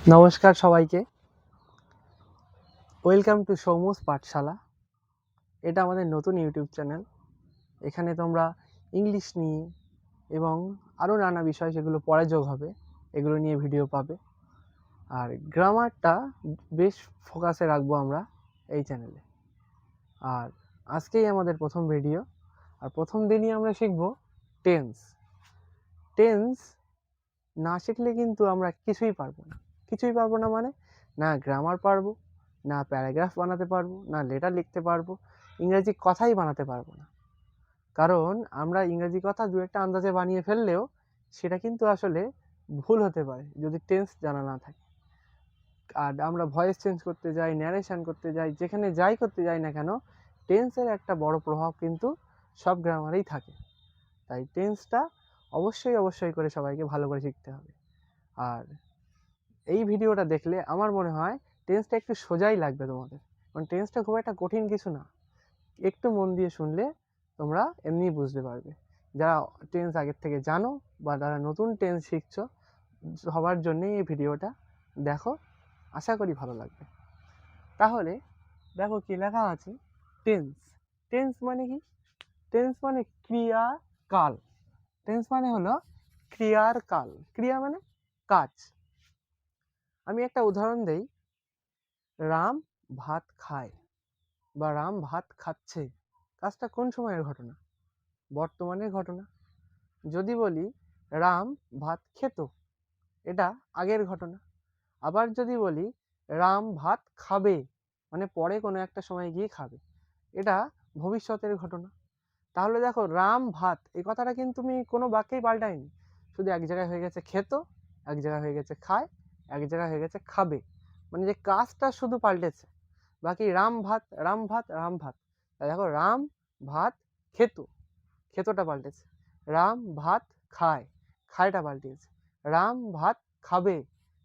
নমস্কার সবাইকে, welcome to সৌমুস পাঠশালা। এটা আমাদের নতুন ইউটিউব চ্যানেল। এখানে তোমরা ইংলিশ নিয়ে এবং আরও নানা বিষয় যেগুলো পরে যোগ হবে এগুলো নিয়ে ভিডিও পাবে। আর গ্রামারটা বেশ ফোকাসে রাখবো আমরা এই চ্যানেলে। আর আজকেই আমাদের প্রথম ভিডিও, আর প্রথম দিনই আমরা শিখব টেন্স। টেন্স না শিখলে কিন্তু আমরা কিছুই পারবো না মানে না গ্রামার পারবো, না প্যারাগ্রাফ বানাতে পারবো, না লেটার লিখতে পারবো, ইংরেজি কথাই বানাতে পারবো না। কারণ আমরা ইংরেজি কথা দু একটা আন্দাজে বানিয়ে ফেললেও সেটা কিন্তু আসলে ভুল হতে পারে যদি টেন্স জানা না থাকে। আর আমরা ভয়েস চেঞ্জ করতে যাই, ন্যারেশন করতে যাই, যেখানে যাই করতে যাই না কেন, টেন্সের একটা বড় প্রভাব কিন্তু সব গ্রামারেই থাকে। তাই টেন্সটা অবশ্যই করে সবাইকে ভালো করে শিখতে হবে। আর এই ভিডিওটা দেখলে আমার মনে হয় টেন্সটা একটু সোজাই লাগবে তোমাদের, কারণ টেন্সটা খুব একটা কঠিন কিছু না। একটু মন দিয়ে শুনলে তোমরা এমনি বুঝতে পারবে। যারা টেন্স আগের থেকে জানো বা যারা নতুন টেন্স শিখছো, সবার জন্যই এই ভিডিওটা দেখো, আশা করি ভালো লাগবে। তাহলে দেখো কি লেখা আছে, টেন্স। টেন্স মানে কি? টেন্স মানে ক্রিয়া কাল। টেন্স মানে হলো ক্রিয়ার কাল। ক্রিয়া মানে কাজ। আমি একটা উদাহরণ দেই, রাম ভাত খায় বা রাম ভাত খাচ্ছে, কাজটা কোন সময়ের ঘটনা? বর্তমানের ঘটনা। যদি বলি রাম ভাত খেত, এটা আগের ঘটনা। আবার যদি বলি রাম ভাত খাবে, মানে পরে কোনো একটা সময় গিয়ে খাবে, এটা ভবিষ্যতের ঘটনা। তাহলে দেখো রাম ভাত এই কথাটা কিন্তু তুমি কোনো বাক্যেই পাল্টায়নি, শুধু এক জায়গায় হয়ে গেছে খেত, এক জায়গায় হয়ে গেছে খায়, এক জায়গায় হয়ে গেছে খাবে, মানে যে কাজটা শুধু পাল্টেছে। বাকি রাম ভাত রাম ভাত রাম ভাত, দেখো রাম ভাত খেত, খেতটা পাল্টেছে। রাম ভাত খায়, খায়টা পাল্টিয়েছে। রাম ভাত খাবে,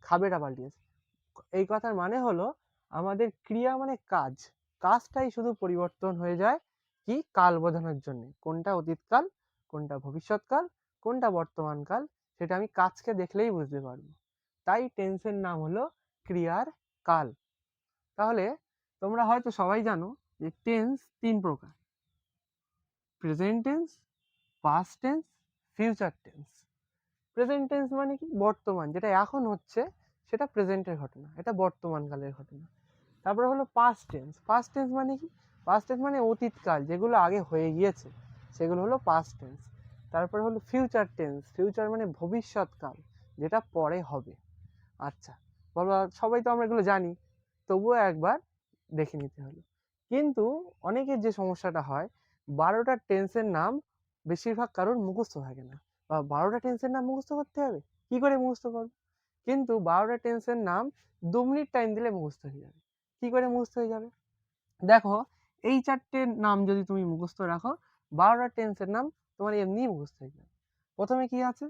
খাবেটা পাল্টিয়েছে। এই কথার মানে হলো আমাদের ক্রিয়া মানে কাজ, কাজটাই শুধু পরিবর্তন হয়ে যায় কি কাল বোঝানোর জন্য। কোনটা অতীতকাল, কোনটা ভবিষ্যৎকাল, কোনটা বর্তমানকাল, সেটা আমি কাজকে দেখলেই বুঝতে পারবো। তাই টেন্সের নাম হলো ক্রিয়ার কাল। তাহলে তোমরা হয়তো সবাই জানো যে টেন্স তিন প্রকার: present tense, past tense, future tense. Present tense মানে কি? বর্তমান, যেটা এখন হচ্ছে সেটা প্রেজেন্টের ঘটনা, এটা বর্তমানকালের ঘটনা। তারপরে হলো পাস্ট টেন্স। পাস্ট টেন্স মানে কি? পাস্ট টেন্স মানে অতীতকাল, যেগুলো আগে হয়ে গিয়েছে সেগুলো হলো পাস্ট টেন্স। তারপরে হলো ফিউচার টেন্স। ফিউচার মানে ভবিষ্যৎকাল, যেটা পরে হবে। আচ্ছা, বলবা সবাই তো আমরা এগুলো জানি, তবুও একবার দেখে নিতে হলো। কিন্তু অনেকের যে সমস্যাটা হয়, 12টা টেন্সের নাম বেশিরভাগ কারোর মুখস্থ থাকে না, বা 12টা টেন্সের নাম মুখস্থ করতে হবে, কি করে মুখস্থ করবো? কিন্তু 12টা টেন্সের নাম 2 মিনিট টাইম দিলে মুখস্থ হয়ে যাবে। কি করে মুখস্থ হয়ে যাবে? দেখো, এই 4টে নাম যদি তুমি মুখস্থ রাখো, 12টা টেন্সের নাম তোমার এমনি মুখস্থ হয়ে যাবে। প্রথমে কি আছে?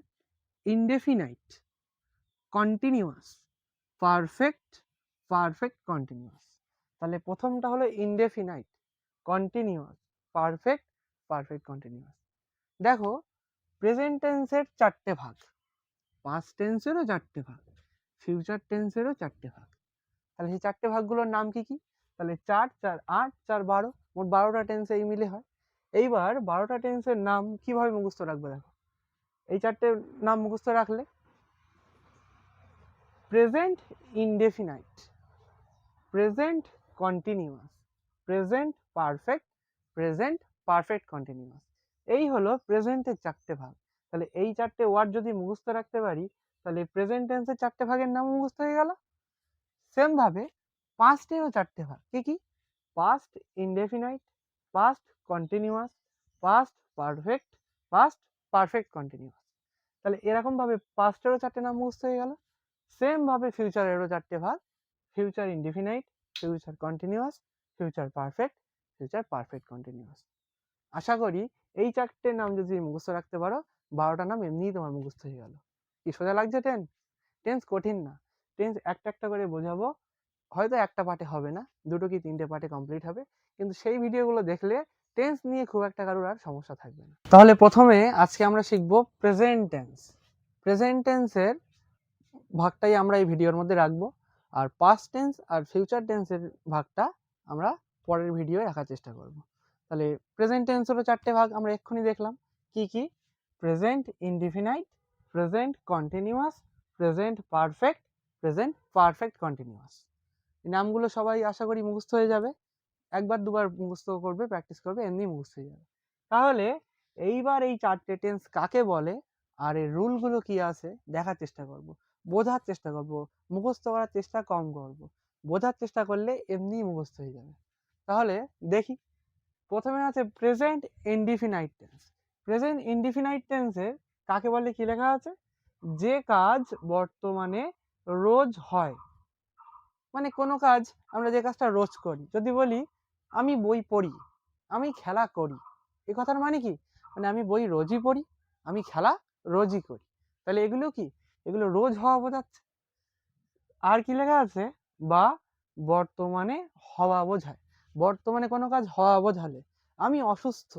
Indefinite, continuous, perfect, perfect continuous. তাহলে প্রথমটা হলো indefinite, continuous, perfect, perfect continuous. দেখো, প্রেজেন্ট টেন্সের 4টে ভাগ, পাস্ট টেন্সেরও 4টে ভাগ, ফিউচার টেন্সেরও 4টে ভাগ। তাহলে সেই 4টে ভাগগুলোর নাম কি কি? তাহলে 4 4 8 4 12, মোট 12টা টেন্স এই মিলে হয়। এইবার 12টা টেন্সের নাম কিভাবে মুখস্থ রাখবে? দেখো, এই 4টে নাম মুখস্থ রাখলে, present indefinite, present continuous, present perfect, present perfect continuous. এই হলো প্রেজেন্টের 4টে ভাগ। তাহলে এই 4টে ওয়ার্ড যদি মুখস্থ রাখতে পারি, তাহলে প্রেজেন্ট টেন্সের 4টে ভাগের নাম মুখস্থ হয়ে গেল। সেম ভাবে পাস্টেরও 4টে ভাগ, কি কি? Past indefinite, past continuous, past perfect, past perfect continuous. তাহলে এরকম ভাবে পাস্টেরও 4টে নাম মুখস্থ হয়ে গেল। সেম ভাবে ফিউচারেরও 4টে ভাগ: future indefinite, future continuous, future perfect, future perfect continuous. আশা করি এই 4টে নাম যদি মুখস্থ রাখতে পারো, 12টা নাম এমনিই তোমার মুখস্থ হয়ে গেল। কি সোজা লাগছে টেন্স? টেন্স কঠিন না। টেন্স একটা একটা করে বোঝাবো, হয়তো একটা পার্টে হবে না, 2টো কি 3টে পার্টে কমপ্লিট হবে, কিন্তু সেই ভিডিওগুলো দেখলে টেন্স নিয়ে খুব একটা কারোর আর সমস্যা থাকবে না। তাহলে প্রথমে আজকে আমরা শিখব প্রেজেন্ট টেন্স। প্রেজেন্ট টেন্সের ভাগটাই আমরা এই ভিডিওর মধ্যে রাখবো, আর পাস্ট টেন্স আর ফিউচার টেন্সের ভাগটা আমরা পরের ভিডিও রাখার চেষ্টা করব। তাহলে প্রেজেন্ট টেন্স হলো 4টে ভাগ, আমরা এক্ষুনি দেখলাম কি কি। Present indefinite, present continuous, present perfect, present perfect continuous. এই নামগুলো সবাই আশা করি মুখস্থ হয়ে যাবে, একবার দুবার মুখস্থ করবে, প্র্যাকটিস করবে, এমনি মুখস্থ হয়ে যাবে। তাহলে এইবার এই 4টে টেন্স কাকে বলে আর এর রুলগুলো কি আছে দেখার চেষ্টা করব, বোঝার চেষ্টা করব, মুখস্থ করার চেষ্টা কম করব। বোঝার চেষ্টা করলে এমনি মুখস্থ হয়ে যাবে। তাহলে দেখি, প্রথমে আছে present indefinite tense. Present indefinite টেন্সে কাকে বলে কি লেখা আছে, যে কাজ বর্তমানে রোজ হয়। মানে কোনো কাজ আমরা যে কাজটা রোজ করি, যদি বলি আমি বই পড়ি, আমি খেলা করি, এ কথার মানে কি, মানে আমি বই রোজই পড়ি, আমি খেলা রোজই করি। তাহলে এগুলো কি, এগুলো রোজ হওয়া বোঝাচ্ছে। আর কি লেখা আছে, বা বর্তমানে হওয়া বোঝায়। বর্তমানে কোনো কাজ হওয়া বোঝালে, আমি অসুস্থ,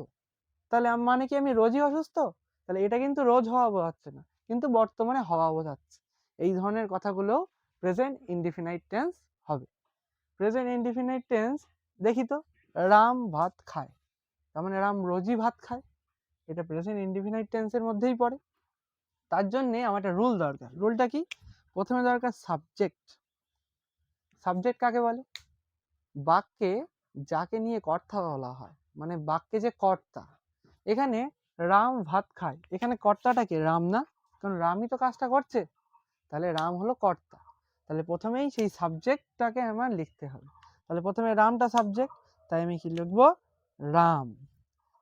তাহলে মানে কি আমি রোজই অসুস্থ, তাহলে এটা কিন্তু রোজ হওয়া বোঝাচ্ছে না, কিন্তু বর্তমানে হওয়া বোঝাচ্ছে। এই ধরনের কথাগুলো প্রেজেন্ট ইনডিফিনাইট টেন্স হবে। প্রেজেন্ট ইনডিফিনাইট টেন্স দেখি তো, রাম ভাত খায়, তার মানে রাম রোজই ভাত খায়, এটা প্রেজেন্ট ইনডিফিনাইট টেন্সের মধ্যেই পড়ে। তার জন্যে আমার একটা রুল দরকার। রুলটা কি, প্রথমে দরকার সাবজেক্ট। সাবজেক্ট কাকে বলে, বাক্যে যাকে নিয়ে কর্তা বলা হয়, মানে বাক্যে যে কর্তা। এখানে রাম ভাত খায়, এখানে কর্তাটা কে, রাম না, কারণ রামই তো কাজটা করছে, তাহলে রাম হলো কর্তা। তাহলে প্রথমেই সেই সাবজেক্টটাকে আমার লিখতে হবে। তাহলে প্রথমে রামটা সাবজেক্ট, তাই আমি কি লিখবো, রাম।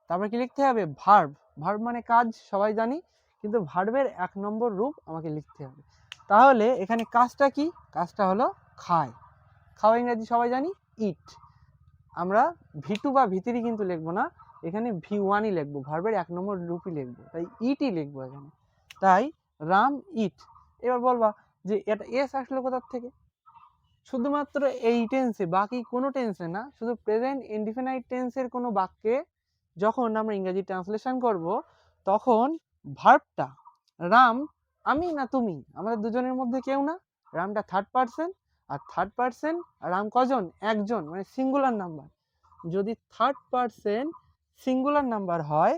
তারপর কি লিখতে হবে, ভার্ব। ভার্ব মানে কাজ, সবাই জানি, কিন্তু ভার্বের 1 নম্বর রূপ আমাকে লিখতে হবে। তাহলে এখানে কাজটা কি, কাজটা হলো খায়। খাওয়া ইংরেজি সবাই জানি ইট। আমরা ভি2 বা ভি3 কিন্তু লিখবো না, এখানে ভি1ই লিখবো, ভার্বের 1 নম্বর রূপই লিখবো, তাই ইটই লিখবো এখানে। তাই রাম ইট। এবার বলবা যে এটা এস আসলো কোথার থেকে, শুধুমাত্র এই টেন্সে, বাকি কোনো টেন্সে না, শুধু প্রেজেন্ট ইনডিফিনাইট টেন্সের কোনো বাক্যে যখন আমরা ইংরেজি ট্রান্সলেশন করব, তখন ভার্বটা রাম, আমি না তুমি, আমাদের দুজনের মধ্যে কেউ না, রামটা থার্ড পারসন, আর থার্ড পারসন রাম কজন, একজন, মানে সিঙ্গুলার নাম্বার। যদি থার্ড পারসন সিঙ্গুলার নাম্বার হয়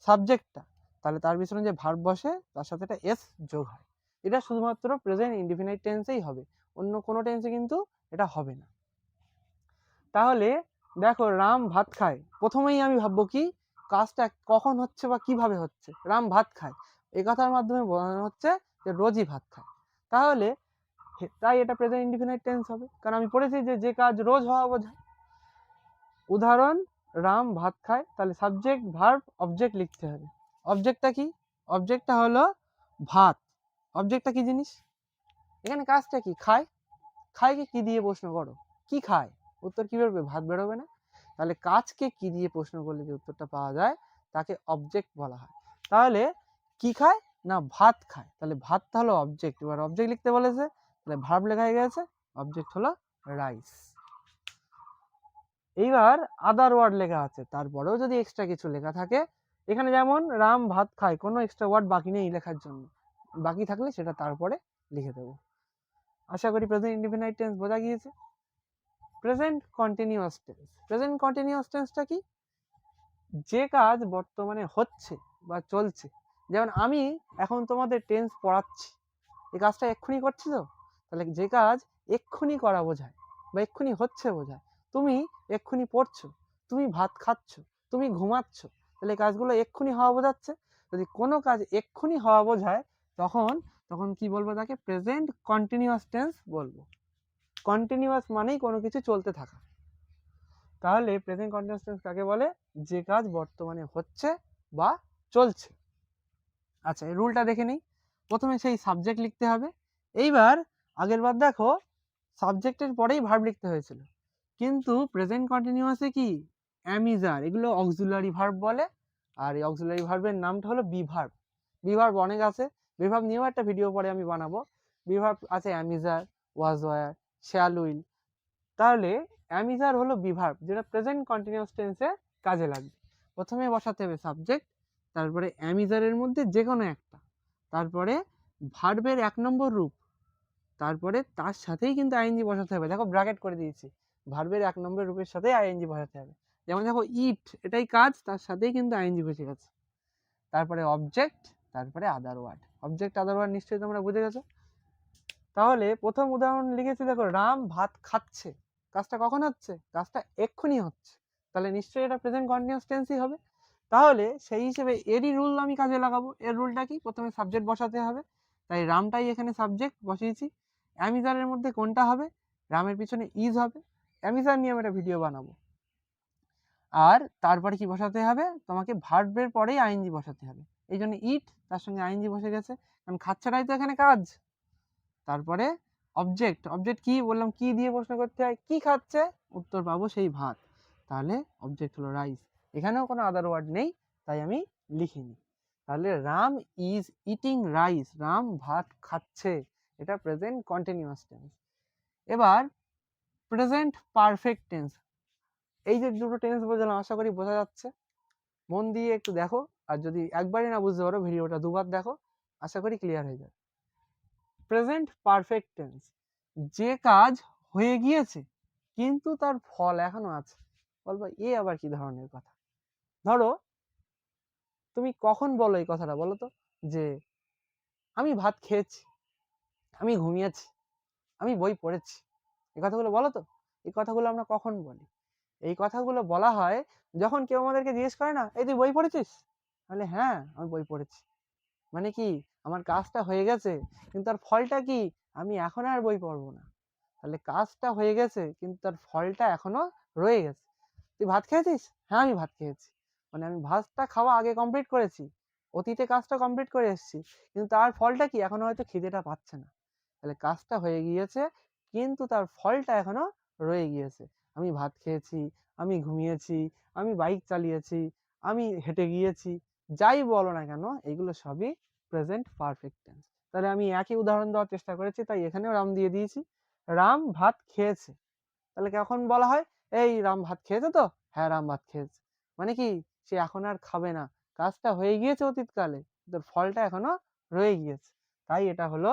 সাবজেক্টটা, তাহলে তার পিছনে যে ভার্ব বসে তার সাথে একটা এস যোগ হয়। এটা শুধুমাত্র প্রেজেন্ট ইনডিফিনাইট টেন্সেই হবে, অন্য কোনো টেন্সে কিন্তু এটা হবে না। তাহলে দেখো, রাম ভাত খায়, প্রথমেই আমি ভাববো কি, কাজটা কখন হচ্ছে বা কিভাবে হচ্ছে, রাম ভাত খায়, এই কথার মাধ্যমে বোঝানো হচ্ছে যে রোজই ভাত খায়। তাহলে তাই এটা প্রেজেন্ট ইনডিফিনাইট টেন্স হবে, কারণ আমি পড়েছি যে কাজ রোজ হওয়া বোঝায়। উদাহরণ, রাম ভাত খায়, তাহলে সাবজেক্ট ভার্ব অবজেক্ট লিখতে হবে। অবজেক্টটা কি, অবজেক্টটা হলো ভাত। অবজেক্টটা কি জিনিস, এখানে কাজটা কি, খায়। খায়কে কি দিয়ে প্রশ্ন করো, কি খায়, উত্তর কি বেরোবে, ভাত বেরোবে না। তাহলে কাজকে কি দিয়ে প্রশ্ন করলে যে উত্তরটা পাওয়া যায় তাকে অবজেক্ট বলা হয়। তাহলে কি খায় না, ভাত খায়, তাহলে ভাতটা হলো অবজেক্ট। এবার অবজেক্ট লিখতে বলেছে, তাহলে ভার্ব লেখা হয়ে গেছে, অবজেক্ট হলো রাইস। এইবার আদার ওয়ার্ড লেখা আছে, তারপরেও যদি এক্সট্রা কিছু লেখা থাকে, এখানে যেমন রাম ভাত খায়, কোনো এক্সট্রা ওয়ার্ড বাকি নেই লেখার জন্য, বাকি থাকলে সেটা তারপরে লিখে দেবো। আশা করি প্রেজেন্ট ইনডিফিনাইট টেন্স বোঝা গিয়েছে। Present continuous tense. Present continuous টেন্সটা কি, যে কাজ বর্তমানে হচ্ছে বা চলছে। যেমন আমি এখন তোমাদের টেন্স পড়াচ্ছি, এই কাজটা এক্ষুনি করছি তো, তাহলে যে কাজ এক্ষুনি করা বোঝায় বা এক্ষুনি হচ্ছে বোঝায়। তুমি এক্ষুনি পড়ছো, তুমি ভাত খাচ্ছ, তুমি ঘুমাচ্ছ, তাহলে এই কাজগুলো এক্ষুনি হওয়া বোঝাচ্ছে। যদি কোনো কাজ এক্ষুনি হওয়া বোঝায়, তখন তখন কি বলবো, তাকে প্রেজেন্ট কন্টিনিউয়াস টেন্স বলবো। কন্টিনিউয়াস মানেই কোনো কিছু চলতে থাকা। তাহলে প্রেজেন্ট কন্টিনিউয়াস টেন্স কাকে বলে, যে কাজ বর্তমানে হচ্ছে বা চলছে। আচ্ছা, এই রুলটা দেখে নিই। প্রথমে সেই সাবজেক্ট লিখতে হবে। এইবার আগের বার দেখো, সাবজেক্টের পরেই ভার্ব লিখতে হয়েছিল, কিন্তু প্রেজেন্ট কন্টিনিউয়াসে কি, অ্যামিজার, এগুলো অক্সিলারি ভার্ব বলে, আর এই অক্সিলারি ভার্বের নামটা হলো বি ভার্ব। বি ভার্ব অনেক আছে, বি ভার্ব নিয়েও একটা ভিডিও পরে আমি বানাবো। বি ভার্ব আছে am is are, was were, shall will. তাহলে অ্যামিজার হলো বি ভার্ব, যেটা প্রেজেন্ট কন্টিনিউয়াস টেন্সে কাজে লাগবে। প্রথমে বসাতে হবে সাবজেক্ট, তারপরে অ্যামিজারের মধ্যে যে কোনো একটা, তারপরে ভার্বের 1 নম্বর রূপ, তারপরে তার সাথেই কিন্তু আইএনজি বসাতে হবে। দেখো ব্র্যাকেট করে দিয়েছি, ভার্বের 1 নম্বর রূপের সাথেই আইএনজি বসাতে হবে। যেমন দেখো ইট, এটাই কাজ, তার সাথেই কিন্তু আইএনজি বসে গেছে। তারপরে অবজেক্ট, তারপরে other word. Object other word নিশ্চয়ই তোমরা বুঝে গেছো। তাহলে প্রথম উদাহরণ লিখেছি, দেখো রাম ভাত খাচ্ছে। কাজটা কখন হচ্ছে? কাজটা এক্ষুনি হচ্ছে, তাহলে নিশ্চয়ই এটা প্রেজেন্ট কন্টিনিউয়াস টেন্সই হবে। তাহলে সেই হিসেবে এরই রুল আমি কাজে লাগাবো। এর রুলটা কি? প্রথমে সাবজেক্ট বসাতে হবে, তাই রামটাই এখানে সাবজেক্ট বসিয়েছি। অ্যামিজারের মধ্যে কোনটা হবে? রামের পিছনে ইজ হবে। অ্যামিজার নিয়ে আমি একটা ভিডিও বানাবো। আর তারপরে কি বসাতে হবে? তোমাকে ভার্বের পরেই আইএনজি বসাতে হবে। এই জন্য ইট, তার সঙ্গে আইএনজি বসে গেছে, কারণ খাচ্ছেটাই তো এখানে কাজ। তারপরে অবজেক্ট, অবজেক্ট কি বললাম, কি দিয়ে প্রশ্ন করতে হয়? কি খাচ্ছে? উত্তর পাবো সেই ভাত, তাহলে অবজেক্ট হলো রাইস। এখানেও কোনো আদার ওয়ার্ড নেই, তাই আমি লিখিনি। তাহলে Ram is eating rice, Ram ভাত খাচ্ছে, এটা প্রেজেন্ট কন্টিনিউয়াস টেন্স। এবার প্রেজেন্ট পারফেক্ট টেন্স। এই যে দুটো টেন্স বোঝালাম, আশা করি বোঝা যাচ্ছে। মন দিয়ে একটু দেখো, আর যদি একবারই না বুঝতে পারো ভিডিওটা দুবার দেখো, আশা করি ক্লিয়ার হয়ে যাবে। প্রেজেন্ট পারফেক্ট টেন্স, যে কাজ হয়ে গিয়েছে কিন্তু তার ফল এখনো আছে। বলবো এ আবার কি ধরনের কথা? ধরো তুমি কখন বলো এই কথাটা, বলো তো, যে আমি ভাত খেয়েছি, আমি ঘুমিয়েছি, আমি বই পড়েছি, এই কথাগুলো বলো তো। এই কথাগুলো আমরা কখন বলি? এই কথাগুলো বলা হয় যখন কেউ আমাদেরকে জিজ্ঞেস করে না, এই তুই বই পড়েছিস? তাহলে হ্যাঁ আমি বই পড়েছি। মানে কি, আমার কাজটা হয়ে গেছে কিন্তু তার ফলটা কি? আমি এখন আর বই পড়বো না। তাহলে কাজটা হয়ে গেছে কিন্তু তার ফলটা এখনো রয়ে গেছে। তুই ভাত খেয়েছিস? হ্যাঁ আমি ভাত খেয়েছি। মানে আমি ভাতটা খাওয়া আগে কমপ্লিট করেছি, অতীতে কাজটা কমপ্লিট করে এসেছি, কিন্তু তার ফলটা কি? এখনো হয়তো খিদেটা পাচ্ছে না। তাহলে কাজটা হয়ে গিয়েছে কিন্তু তার ফলটা এখনো রয়ে গিয়েছে। আমি ভাত খেয়েছি, আমি ঘুমিয়েছি, আমি বাইক চালিয়েছি, আমি হেঁটে গিয়েছি, যাই বলো না কেন এগুলো সবই প্রেজেন্ট পারফেক্ট টেন্স। তাহলে আমি একই উদাহরণ দেওয়ার চেষ্টা করেছি, তাই এখানেও রাম দিয়ে দিয়েছি। রাম ভাত খেয়েছে, তাহলে কখন বলা হয়? এই রাম ভাত খেয়েছে তো? হ্যাঁ রাম ভাত খেয়েছে। মানে কি, সে এখন আর খাবে না, কাজটা হয়ে গিয়েছে অতীতকালে, কিন্তু ফলটা এখনো রয়ে গিয়েছে, তাই এটা হলো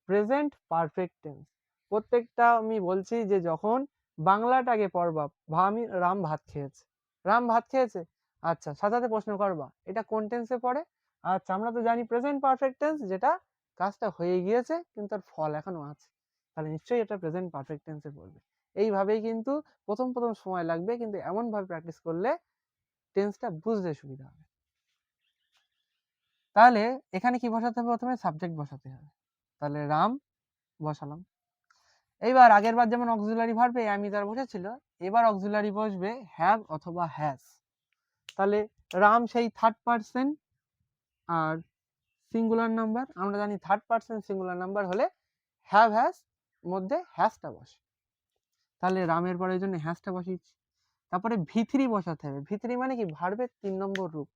প্রেজেন্ট পারফেক্ট টেন্স। প্রত্যেকটা আমি বলছি যে যখন বাংলাটাকে পড়বা, আমি রাম ভাত খেয়েছে, রাম ভাত খেয়েছে, আচ্ছা সাথে সাথে প্রশ্ন করবা এটা কোন টেন্সে পড়ে? আচ্ছা আমরা তো জানি প্রেজেন্ট পারফেক্ট টেন্স, যেটা কাজটা হয়ে গিয়েছে কিন্তু তার ফল এখনো আছে, তাহলে নিশ্চয়ই এটা প্রেজেন্ট পারফেক্ট টেন্সে পড়বে। এইভাবেই কিন্তু প্রথম প্রথম সময় লাগবে, কিন্তু এমন ভাবে প্র্যাকটিস করলে টেন্সটা বুঝতে সুবিধা হবে। তাহলে এখানে কি বসাতে হবে? প্রথমে সাবজেক্ট বসাতে হবে, তাহলে রাম বসালাম। এইবার আগের বার যেমন অক্সিলারি ভার্বে আমি তার বসেছিল, এবার অক্সিলারি বসবে হ্যাভ অথবা হ্যাজ। তাহলে রাম সেই থার্ড পারসন আর সিঙ্গুলার নাম্বার, আমরা জানি থার্ড পারসন সিঙ্গুলার নাম্বার হলে হ্যাভ হ্যাজ মধ্যে হ্যাজটা বসে, তাহলে রামের পরে এই জন্য হ্যাজটা বসিয়েছি। তারপরে ভি3 বসাতে হবে। ভি3 মানে কি? ভার্বের 3 নম্বর রূপ।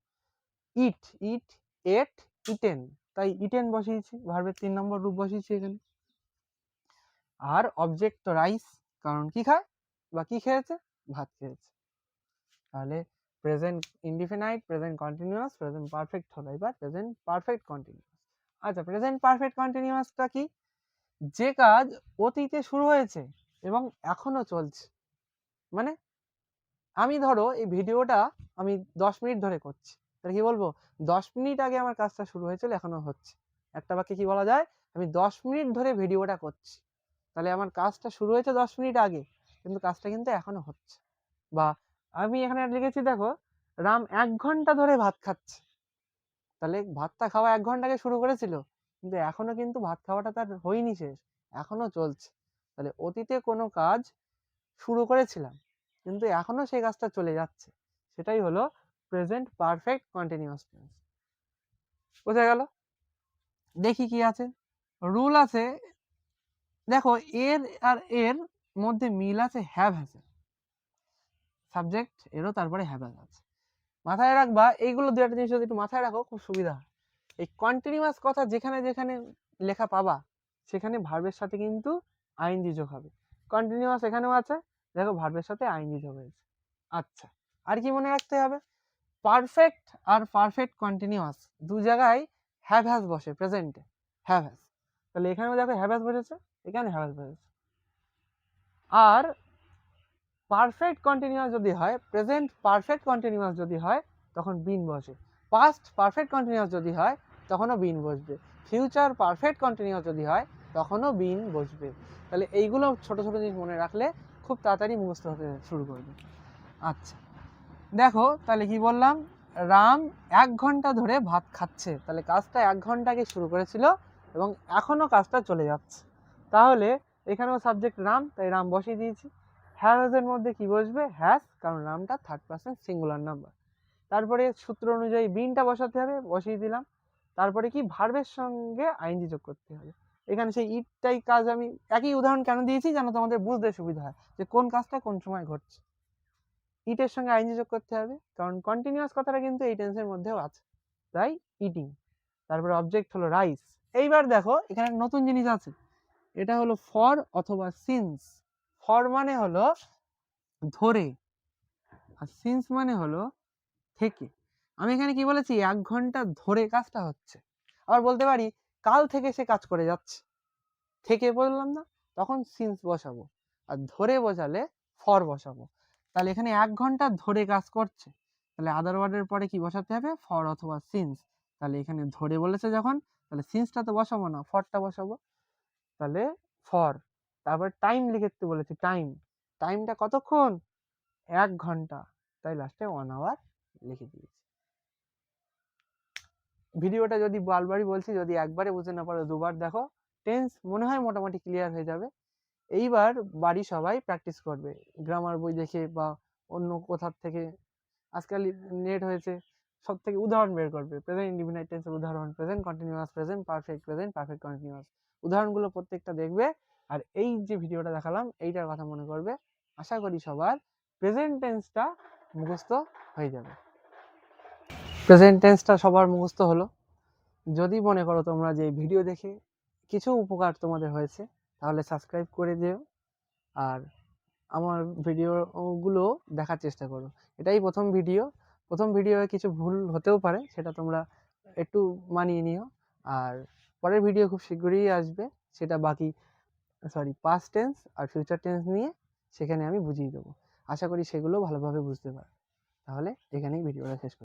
ইট, ইট, এট, ইটেন, তাই ইটেন বসিয়েছি, ভার্বের 3 নম্বর রূপ বসিয়েছি এখানে। আর অবজেক্ট তো রাইস, কারণ কি খায় বা কি খেয়েছে? ভাত খেয়েছে। তাহলে present indefinite, present continuous, present perfect হলো এবার প্রেজেন্ট পারফেক্ট কন্টিনিউয়াস। আচ্ছা প্রেজেন্ট পারফেক্ট কন্টিনিউয়াসটা কি? যে কাজ অতীতে শুরু হয়েছে এবং এখনো চলছে। মানে আমি ধরো এই ভিডিওটা আমি 10 মিনিট ধরে করছি, তাহলে কি বলবো? 10 মিনিট আগে আমার কাজটা শুরু হয়েছিল, এখনো হচ্ছে। একটা বাক্যে কি বলা যায়? আমি 10 মিনিট ধরে ভিডিওটা করছি, তাহলে আমার কাজটা শুরু হয়েছে 10 মিনিট আগে, কিন্তু কাজটা কিন্তু এখনো হচ্ছে। বা আমি এখানে লিখেছি দেখো, রাম 1 ঘন্টা ধরে ভাত খাচ্ছে, তাহলে ভাতটা খাওয়া 1 ঘন্টা আগে শুরু করেছিল, কিন্তু এখনো কিন্তু ভাত খাওয়াটা তার হয়নি শেষ, এখনো চলছে। তাহলে অতীতে কোনো কাজ শুরু করেছিলাম কিন্তু এখনো সেই কাজটা চলে যাচ্ছে, সেটাই হলো প্রেজেন্ট পারফেক্ট কন্টিনিউয়াস টেন্স। বোঝা গেল? দেখি কি আছে, রুল আছে। দেখো এর আর এর মধ্যে মিল আছে হ্যাভ হ্যাজ, সাবজেক্ট এরও তারপরে হ্যাভ হ্যাজ আছে। মাথায় রাখবা এইগুলো, দু একটা জিনিস যদি একটু মাথায় রাখো খুব সুবিধা হয়। এই কন্টিনিউয়াস কথা যেখানে যেখানে লেখা পাবা সেখানে ভার্বের সাথে কিন্তু আইএনজি যোগ হবে। কন্টিনিউয়াস এখানেও আছে, দেখো ভার্বের সাথে আইএনজি যোগ হয়েছে। আচ্ছা আর কি মনে রাখতে হবে? পারফেক্ট আর পারফেক্ট কন্টিনিউয়াস দু জায়গায় হ্যাভ হ্যাজ বসে প্রেজেন্টে, হ্যাভ হ্যাজ। তাহলে এখানেও দেখো হ্যাভ হ্যাজ বসেছে, এখানে হ্যাজ বসেছে। আর পারফেক্ট কন্টিনিউয়াস যদি হয়, প্রেজেন্ট পারফেক্ট কন্টিনিউয়াস যদি হয় তখন বিন বসে। পাস্ট পারফেক্ট কন্টিনিউয়াস যদি হয় তখনও বিন বসবে। ফিউচার পারফেক্ট কন্টিনিউয়াস যদি হয় তখনও বিন বসবে। তাহলে এইগুলো ছোট ছোট জিনিস মনে রাখলে খুব তাড়াতাড়ি মুখস্থ হতে শুরু করবে। আচ্ছা দেখো তাহলে কি বললাম, রাম 1 ঘন্টা ধরে ভাত খাচ্ছে, তাহলে কাজটা 1 ঘন্টা আগে শুরু করেছিল এবং এখনো কাজটা চলে যাচ্ছে। তাহলে এখানেও সাবজেক্ট রাম, তাই রাম বসিয়ে দিয়েছি। হ্যাজের মধ্যে কি বসবে? হ্যাজ, কারণ রামটা থার্ড পারসন সিঙ্গুলার নাম্বার। তারপরে সূত্র অনুযায়ী বিনটা বসাতে হবে, বসিয়ে দিলাম। তারপরে কি ভার্বের সঙ্গে আইএনজি যোগ করতে হবে। এখানে সেই ইটটাই কাজ আমি একই উদাহরণ কেন দিয়েছি যেন তোমাদের বুঝতে সুবিধা হয় যে কোন কাজটা কোন সময় ঘটছে। ইটের সঙ্গে আইএনজি যোগ করতে হবে কারণ কন্টিনিউয়াস কথাটা কিন্তু এই টেন্সের মধ্যেও আছে, তাই ইটিং। তারপরে অবজেক্ট হলো রাইস। এইবার দেখো এখানে নতুন জিনিস আছে, এটা হলো ফর অথবা সিন্স। ফর মানে হলো ধরে, আর সিন্স মানে হলো থেকে। আমি এখানে কি বলেছি? 1 ঘন্টা ধরে কাজটা হচ্ছে। আবার বলতে পারি কাল থেকে সে কাজ করে যাচ্ছে, থেকে বললাম না, তখন সিন্স বসাবো। আর ধরে বোঝালে ফর বসাবো। তাহলে এখানে 1 ঘন্টা ধরে কাজ করছে, তাহলে আদার ওয়ার্ডের পরে কি বসাতে হবে? ফর অথবা সিন্স। তাহলে এখানে ধরে বলেছে যখন, তাহলে সিন্সটা তো বসাবো না, ফরটা বসাবো। তাহলে ফর। তারপর টাইম লিখতে বলেছি, টাইম। টাইমটা কতক্ষণ? 1 ঘন্টা, তাই লাস্টে 1 আওয়ার লিখে দিয়েছি। ভিডিওটা যদি বারবারই বলছি, যদি একবারে বুঝতে না পারো 2বার দেখো, টেন্স মনে হয় মোটামুটি ক্লিয়ার হয়ে যাবে। এইবার বাড়ি সবাই প্র্যাকটিস করবে, গ্রামার বই দেখে বা অন্য কোথার থেকে। আজকাল নেট হয়েছে, সব থেকে উদাহরণ বের করবে, প্রেজেন্ট ইনডিফিনাইট টেন্সের উদাহরণ, present continuous, present perfect continuous, উদাহরণগুলো প্রত্যেকটা দেখবে। আর এই যে ভিডিওটা দেখালাম এইটার কথা মনে করবে। আশা করি সবার প্রেজেন্ট টেন্সটা মুখস্থ হয়ে যাবে। প্রেজেন্ট টেন্সটা সবার মুখস্থ হলো। যদি মনে করো তোমরা যে ভিডিও দেখে কিছু উপকার তোমাদের হয়েছে, তাহলে সাবস্ক্রাইব করে দিও আর আমার ভিডিওগুলো দেখার চেষ্টা করো। এটাই প্রথম ভিডিও, প্রথম ভিডিওয়ে কিছু ভুল হতেও পারে, সেটা তোমরা একটু মানিয়ে নিও। আর পরের ভিডিও খুব শীঘ্রই আসবে, সেটা পাস্ট টেন্স আর ফিউচার টেন্স নিয়ে, সেখানে আমি বুঝিয়ে দেবো। আশা করি সেগুলো ভালোভাবে বুঝতে পারো। তাহলে এখানেই ভিডিওটা শেষ করি।